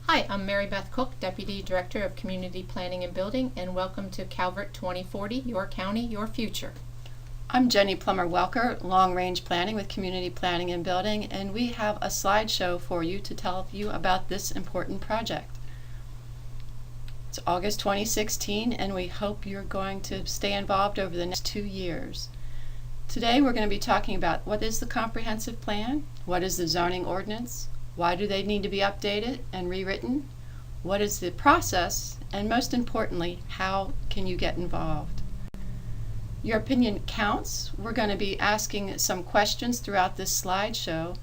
Hi, I'm Mary Beth Cook, Deputy Director of Community Planning and Building, and welcome to Calvert 2040, Your County, Your Future. I'm Jenny Plummer-Welker, Long Range Planning with Community Planning and Building, and we have a slideshow for you to tell you about this important project. It's August 2016, and we hope you're going to stay involved over the next 2 years. Today we're going to be talking about what is the comprehensive plan, what is the zoning ordinance, why do they need to be updated and rewritten, what is the process, and most importantly, how can you get involved? Your opinion counts. We're going to be asking some questions throughout this slideshow.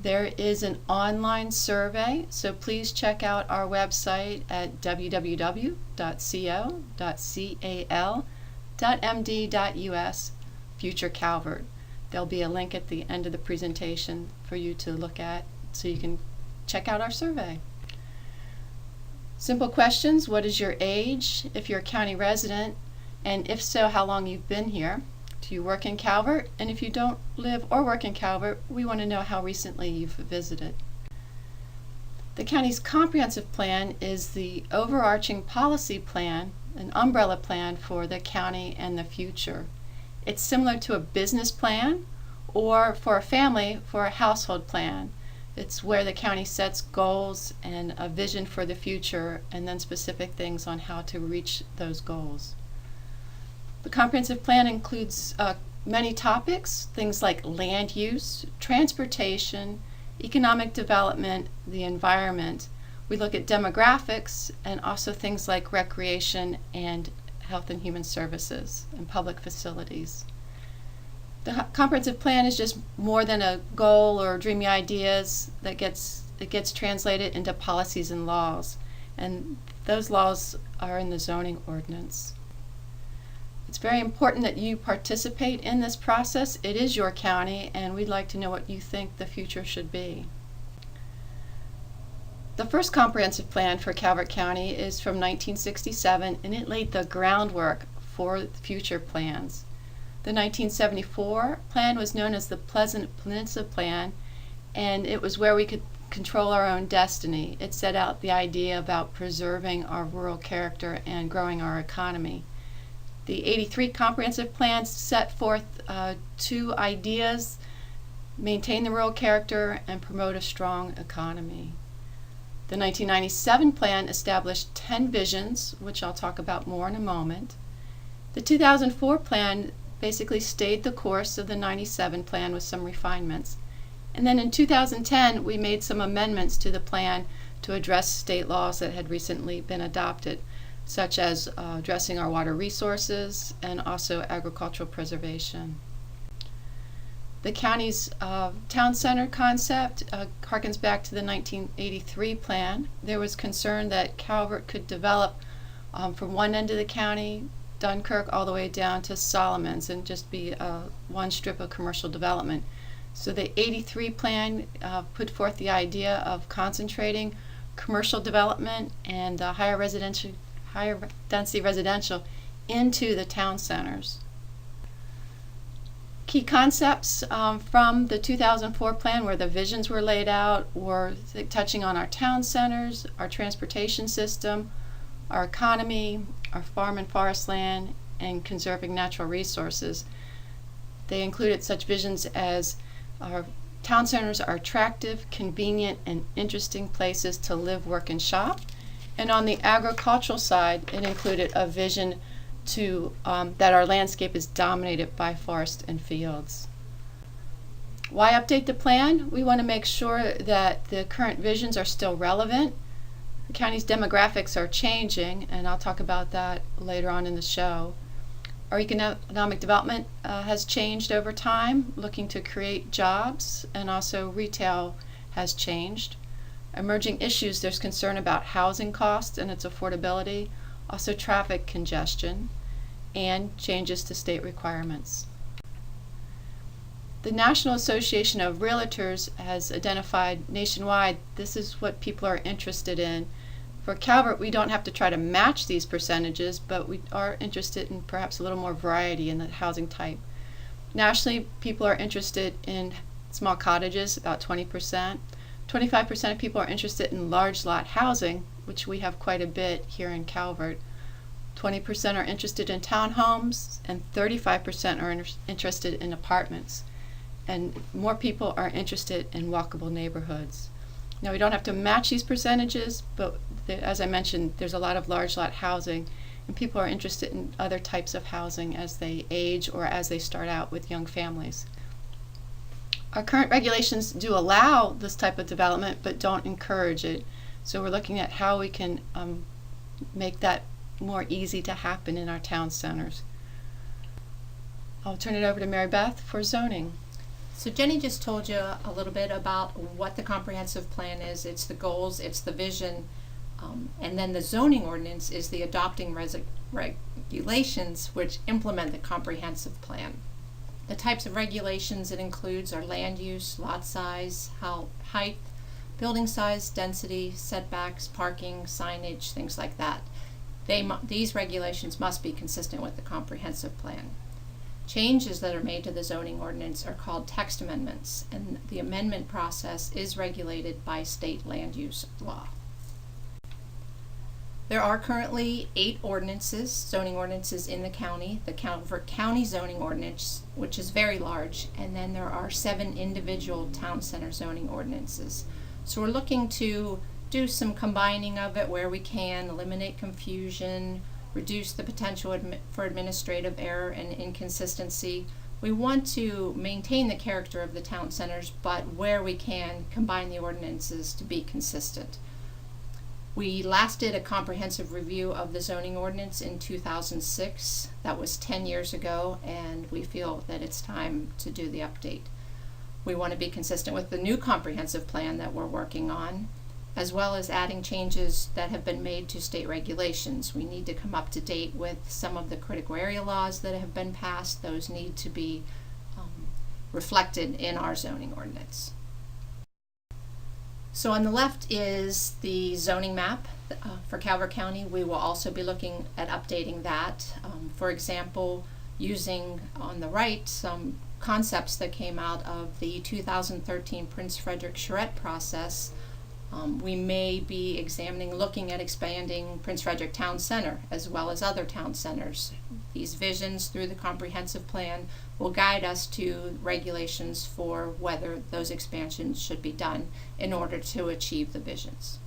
There is an online survey, so please check out our website at www.co.cal.md.us Future Calvert. There'll be a link at the end of the presentation for you to look at so you can check out our survey. Simple questions: what is your age, if you're a county resident, and if so, how long you've been here? Do you work in Calvert? And if you don't live or work in Calvert, we want to know how recently you've visited. The county's comprehensive plan is the overarching policy plan, an umbrella plan for the county and the future. It's similar to a business plan, or for a family, for a household plan. It's where the county sets goals and a vision for the future, and then specific things on how to reach those goals. The comprehensive plan includes many topics, things like land use, transportation, economic development, the environment. We look at demographics and also things like recreation and health and human services and public facilities. The comprehensive plan is just more than a goal or dreamy ideas. It gets translated into policies and laws, and those laws are in the Zoning Ordinance. It's very important that you participate in this process. It is your county, and we'd like to know what you think the future should be. The first comprehensive plan for Calvert County is from 1967, and it laid the groundwork for future plans. The 1974 plan was known as the Pleasant Peninsula Plan, and it was where we could control our own destiny. It set out the idea about preserving our rural character and growing our economy. The 83 comprehensive plans set forth two ideas: maintain the rural character and promote a strong economy. The 1997 plan established 10 visions, which I'll talk about more in a moment. The 2004 plan basically stayed the course of the 97 plan with some refinements. And then in 2010, we made some amendments to the plan to address state laws that had recently been adopted, such as addressing our water resources and also agricultural preservation. The county's town center concept harkens back to the 1983 plan. There was concern that Calvert could develop from one end of the county, Dunkirk, all the way down to Solomons, and just be one strip of commercial development. So the 83 plan put forth the idea of concentrating commercial development and higher density residential into the town centers. Key concepts from the 2004 plan, where the visions were laid out, were touching on our town centers, our transportation system, our economy, our farm and forest land, and conserving natural resources. They included such visions as our town centers are attractive, convenient, and interesting places to live, work, and shop. And on the agricultural side, it included a vision to that our landscape is dominated by forest and fields. Why update the plan? We want to make sure that the current visions are still relevant. The county's demographics are changing, and I'll talk about that later on in the show. Our economic development has changed over time, looking to create jobs, and also retail has changed. Emerging issues: there's concern about housing costs and its affordability, also traffic congestion, and changes to state requirements. The National Association of Realtors has identified nationwide this is what people are interested in. For Calvert, we don't have to try to match these percentages, but we are interested in perhaps a little more variety in the housing type. Nationally, people are interested in small cottages, about 20%, 25% of people are interested in large lot housing, which we have quite a bit here in Calvert. 20% are interested in townhomes, and 35% are interested in apartments. And more people are interested in walkable neighborhoods. Now, we don't have to match these percentages, but as I mentioned, there's a lot of large lot housing, and people are interested in other types of housing as they age or as they start out with young families. Our current regulations do allow this type of development, but don't encourage it. So we're looking at how we can make that more easy to happen in our town centers. I'll turn it over to Mary Beth for zoning. So Jenny just told you a little bit about what the comprehensive plan is. It's the goals, it's the vision, and then the zoning ordinance is the adopting regulations which implement the comprehensive plan. The types of regulations it includes are land use, lot size, height, building size, density, setbacks, parking, signage, things like that. These regulations must be consistent with the comprehensive plan. Changes that are made to the zoning ordinance are called text amendments, and the amendment process is regulated by state land use law. There are currently 8 ordinances, zoning ordinances in the county. The Calvert County Zoning Ordinance, which is very large, and then there are 7 individual town center zoning ordinances. So we're looking to do some combining of it where we can, eliminate confusion, reduce the potential for administrative error and inconsistency. We want to maintain the character of the town centers, but where we can, combine the ordinances to be consistent. We last did a comprehensive review of the zoning ordinance in 2006. That was 10 years ago, and we feel that it's time to do the update. We want to be consistent with the new comprehensive plan that we're working on, as well as adding changes that have been made to state regulations. We need to come up to date with some of the critical area laws that have been passed. Those need to be reflected in our zoning ordinance. So on the left is the zoning map for Calvert County. We will also be looking at updating that. For example, using on the right some concepts that came out of the 2013 Prince Frederick Charette process. We may be looking at expanding Prince Frederick Town Center as well as other town centers. These visions through the comprehensive plan will guide us to regulations for whether those expansions should be done in order to achieve the visions.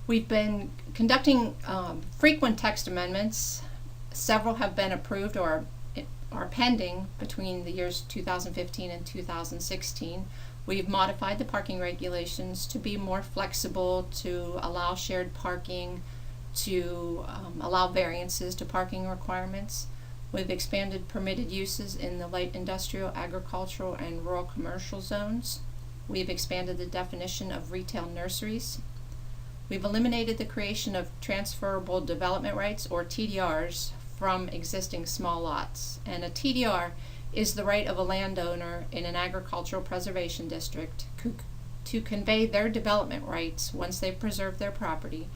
We've been conducting frequent text amendments. Several have been approved or are pending between the years 2015 and 2016. We've modified the parking regulations to be more flexible, to allow shared parking, to allow variances to parking requirements. We've expanded permitted uses in the light industrial, agricultural, and rural commercial zones. We've expanded the definition of retail nurseries. We've eliminated the creation of transferable development rights, or TDRs, from existing small lots. And a TDR is the right of a landowner in an agricultural preservation district to convey their development rights once they've preserved their property.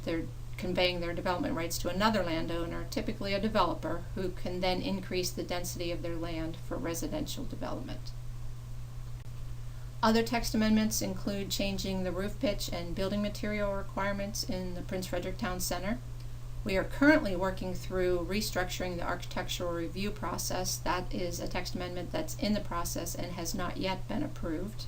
They're conveying their development rights to another landowner, typically a developer, who can then increase the density of their land for residential development. Other text amendments include changing the roof pitch and building material requirements in the Prince Frederick Town Center. We are currently working through restructuring the architectural review process. That is a text amendment that's in the process and has not yet been approved.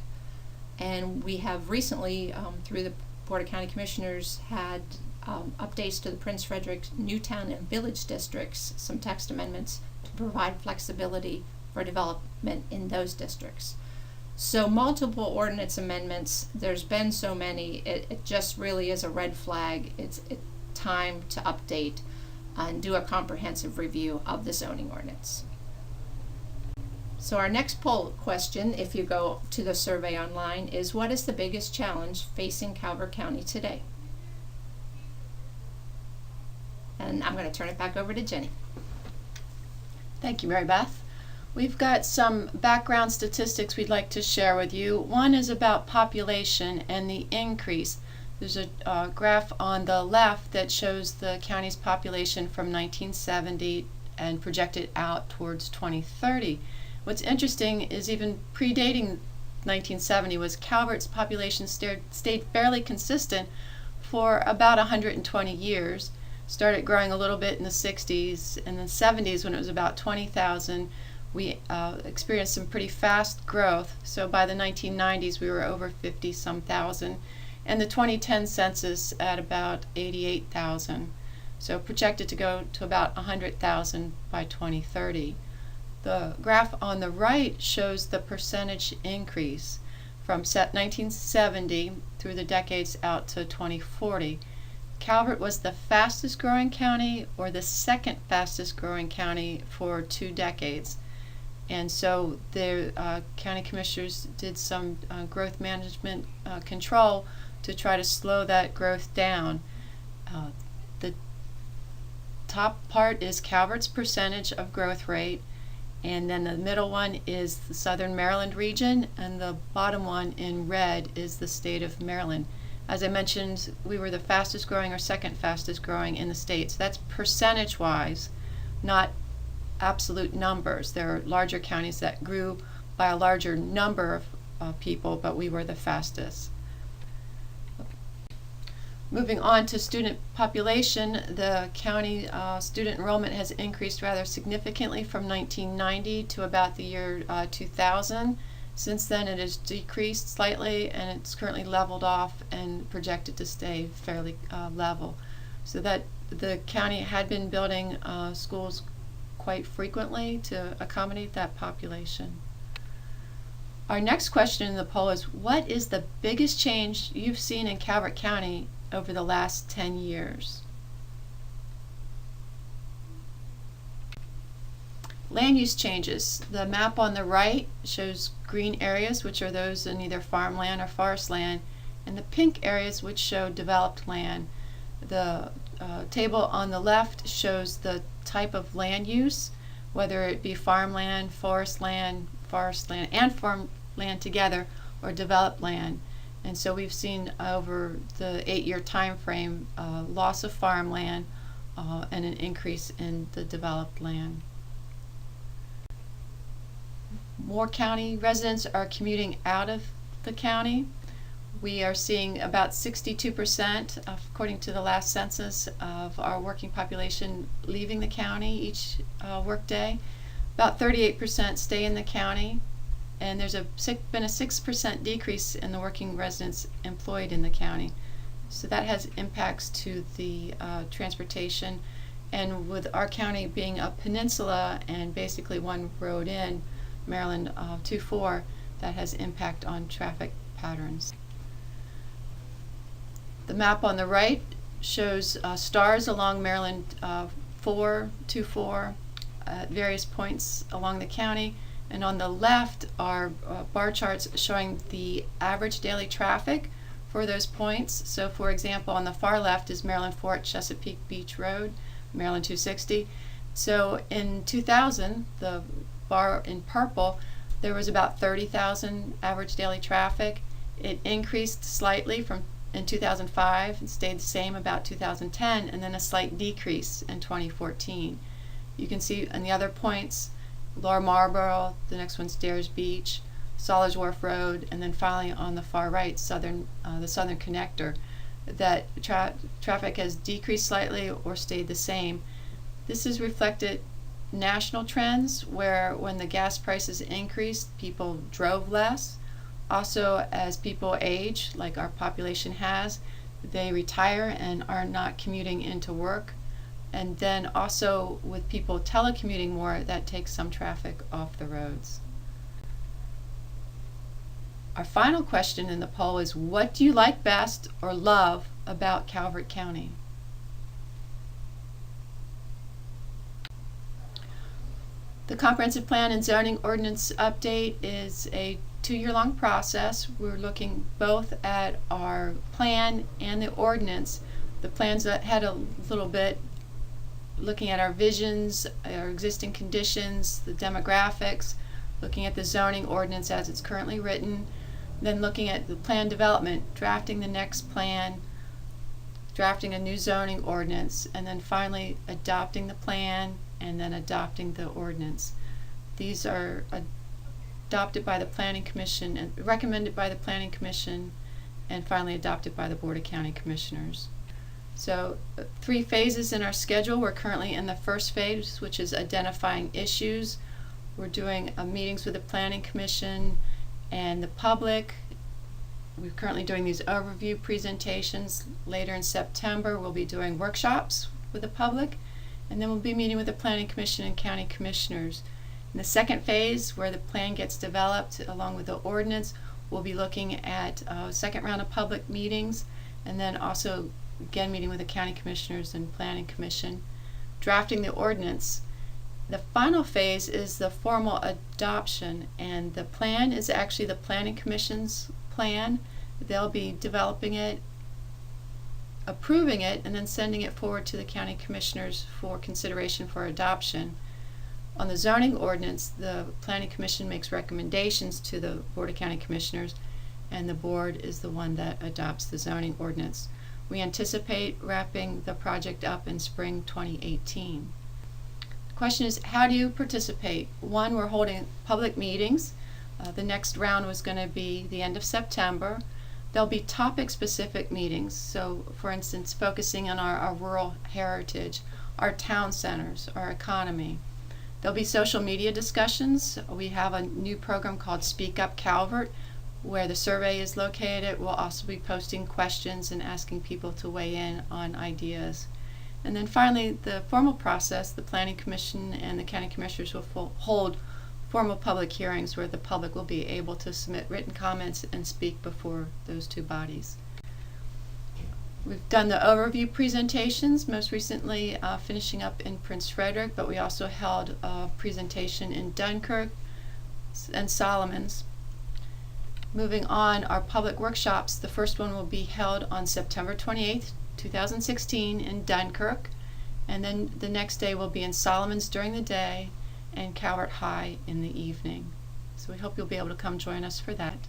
And we have recently, through the Board of County Commissioners, had updates to the Prince Frederick Newtown and Village districts, some text amendments to provide flexibility for development in those districts. So multiple ordinance amendments, there's been so many, it just really is a red flag. It's time to update and do a comprehensive review of the zoning ordinance. So our next poll question, if you go to the survey online, is what is the biggest challenge facing Calvert County today? And I'm going to turn it back over to Jenny. Thank you, Mary Beth. We've got some background statistics we'd like to share with you. One is about population and the increase. There's a graph on the left that shows the county's population from 1970 and projected out towards 2030. What's interesting is even predating 1970 was Calvert's population stayed fairly consistent for about 120 years. Started growing a little bit in the 60s. In the 70s, when it was about 20,000, we experienced some pretty fast growth. So by the 1990s, we were over 50-some thousand. And the 2010 census at about 88,000. So projected to go to about 100,000 by 2030. The graph on the right shows the percentage increase from 1970 through the decades out to 2040. Calvert was the fastest growing county or the second fastest growing county for 2 decades. And so the county commissioners did some growth management control to try to slow that growth down. The top part is Calvert's percentage of growth rate, and then the middle one is the Southern Maryland region, and the bottom one in red is the state of Maryland. As I mentioned, we were the fastest growing or second fastest growing in the state. So that's percentage wise, not absolute numbers. There are larger counties that grew by a larger number of people, but we were the fastest. Moving on to student population, the county student enrollment has increased rather significantly from 1990 to about the year 2000. Since then it has decreased slightly, and it's currently leveled off and projected to stay fairly level. So that the county had been building schools quite frequently to accommodate that population. Our next question in the poll is, what is the biggest change you've seen in Calvert County over the last 10 years? Land use changes. The map on the right shows green areas, which are those in either farmland or forest land, and the pink areas, which show developed land. The table on the left shows the type of land use, whether it be farmland, and farmland together, or developed land. And so we've seen over the 8-year time frame loss of farmland and an increase in the developed land. More county residents are commuting out of the county. We are seeing about 62%, according to the last census, of our working population leaving the county each workday. About 38% stay in the county, and there's been a 6% decrease in the working residents employed in the county. So that has impacts to the transportation, and with our county being a peninsula and basically one road in, Maryland 24, that has impact on traffic patterns. The map on the right shows stars along Maryland 424 at various points along the county, and on the left are bar charts showing the average daily traffic for those points. So for example, on the far left is Maryland 4 at Chesapeake Beach Road, Maryland 260. So in 2000, the bar in purple, there was about 30,000 average daily traffic. It increased slightly in 2005 and stayed the same about 2010, and then a slight decrease in 2014. You can see on the other points, Lower Marlboro, the next one's Dares Beach, Solars Wharf Road, and then finally on the far right, the Southern Connector, that traffic has decreased slightly or stayed the same. This is reflected national trends where when the gas prices increased, people drove less. Also, as people age, like our population has, they retire and are not commuting into work. And then also with people telecommuting more, that takes some traffic off the roads. Our final question in the poll is, what do you like best or love about Calvert County? The Comprehensive Plan and Zoning Ordinance update is a 2-year-long process. We're looking both at our plan and the ordinance. The plan's ahead a little bit, looking at our visions, our existing conditions, the demographics, looking at the zoning ordinance as it's currently written, then looking at the plan development, drafting the next plan, drafting a new zoning ordinance, and then finally adopting the plan and then adopting the ordinance. These are adopted by the Planning Commission, and recommended by the Planning Commission, and finally adopted by the Board of County Commissioners. So 3 phases in our schedule. We're currently in the first phase, which is identifying issues. We're doing meetings with the Planning Commission and the public. We're currently doing these overview presentations. Later in September, we'll be doing workshops with the public, and then we'll be meeting with the Planning Commission and County Commissioners. In the second phase, where the plan gets developed along with the ordinance, we'll be looking at a second round of public meetings, and then also again meeting with the County Commissioners and Planning Commission, drafting the ordinance. The final phase is the formal adoption, and the plan is actually the Planning Commission's plan. They'll be developing it, approving it, and then sending it forward to the County Commissioners for consideration for adoption. On the zoning ordinance, the Planning Commission makes recommendations to the Board of County Commissioners, and the board is the one that adopts the zoning ordinance. We anticipate wrapping the project up in spring 2018. The question is, how do you participate? One, we're holding public meetings. The next round was going to be the end of September. There'll be topic-specific meetings, so for instance, focusing on our rural heritage, our town centers, our economy. There'll be social media discussions. We have a new program called Speak Up Calvert, where the survey is located. We'll also be posting questions and asking people to weigh in on ideas. And then finally, the formal process, the Planning Commission and the County Commissioners will hold formal public hearings where the public will be able to submit written comments and speak before those 2 bodies. We've done the overview presentations, most recently finishing up in Prince Frederick, but we also held a presentation in Dunkirk and Solomons. Moving on, our public workshops, the first one will be held on September 28th, 2016 in Dunkirk, and then the next day will be in Solomons during the day and Calvert High in the evening. So we hope you'll be able to come join us for that.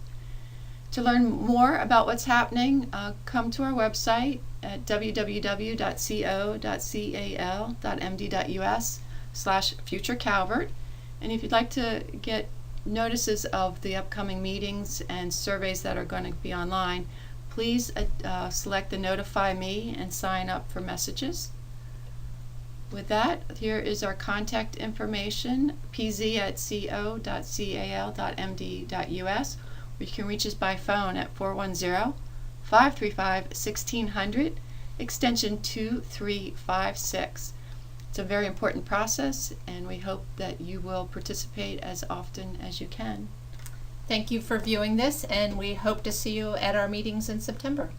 To learn more about what's happening, come to our website at www.co.cal.md.us/futurecalvert. And if you'd like to get notices of the upcoming meetings and surveys that are going to be online, please select the Notify Me and sign up for messages. With that, here is our contact information, pz@co.cal.md.us. You can reach us by phone at 410-535-1600, extension 2356. It's a very important process, and we hope that you will participate as often as you can. Thank you for viewing this, and we hope to see you at our meetings in September.